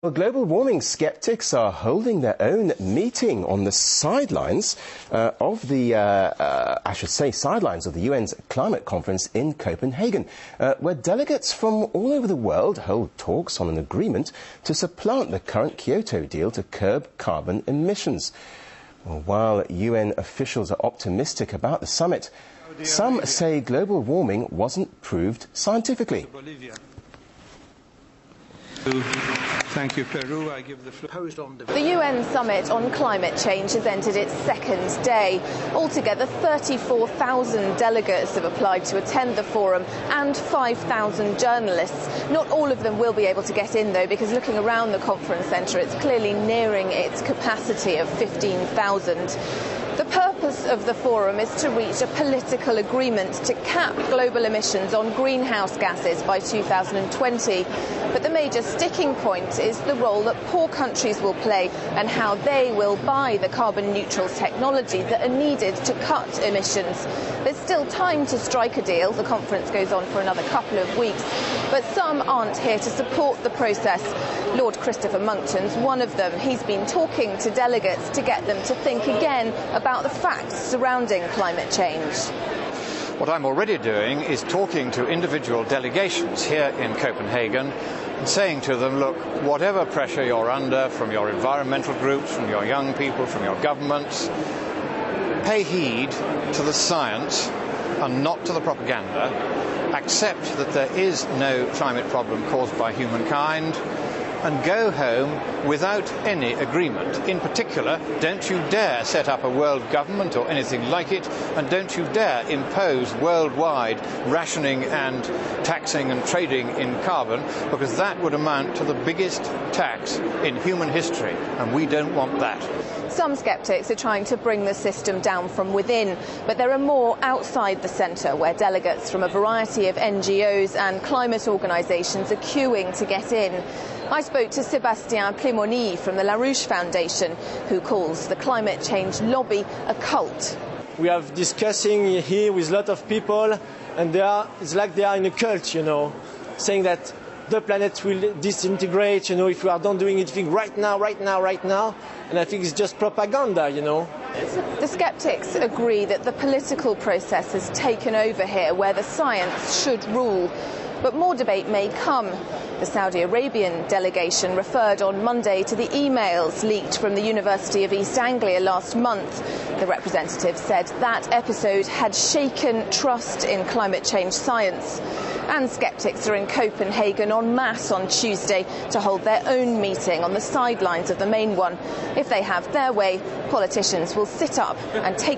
Well, global warming skeptics are holding their own meeting on the sidelines of the UN's climate conference in Copenhagen, where delegates from all over the world hold talks on an agreement to supplant the current Kyoto deal to curb carbon emissions. Well, while UN officials are optimistic about the summit, some say global warming wasn't proved scientifically. Thank you, Peru. I give the floor. The UN summit on climate change has entered its second day. Altogether, 34,000 delegates have applied to attend the forum and 5,000 journalists. Not all of them will be able to get in, though, because looking around the conference centre, it's clearly nearing its capacity of 15,000. The purpose of the forum is to reach a political agreement to cap global emissions on greenhouse gases by 2020. But the major sticking point is the role that poor countries will play and how they will buy the carbon-neutral technology that are needed to cut emissions. There's still time to strike a deal. The conference goes on for another couple of weeks. But some aren't here to support the process. Lord Christopher Monckton's one of them. He's been talking to delegates to get them to think again about the facts surrounding climate change. What I'm already doing is talking to individual delegations here in Copenhagen and saying to them, look, whatever pressure you're under from your environmental groups, from your young people, from your governments, pay heed to the science and not to the propaganda. Accept that there is no climate problem caused by humankind, and go home without any agreement. In particular, don't you dare set up a world government or anything like it, and don't you dare impose worldwide rationing and taxing and trading in carbon, because that would amount to the biggest tax in human history, and we don't want that. Some skeptics are trying to bring the system down from within, but there are more outside the centre, where delegates from a variety of NGOs and climate organisations are queuing to get in. I spoke to Sébastien Plémoni from the LaRouche Foundation, who calls the climate change lobby a cult. We are discussing here with a lot of people, and it's like they are in a cult, you know, saying that the planet will disintegrate, you know, if we are not doing anything right now. And I think it's just propaganda, you know. The skeptics agree that the political process has taken over here, where the science should rule. But more debate may come. The Saudi Arabian delegation referred on Monday to the emails leaked from the University of East Anglia last month. The representative said that episode had shaken trust in climate change science. And skeptics are in Copenhagen en masse on Tuesday to hold their own meeting on the sidelines of the main one. If they have their way, politicians will sit up and take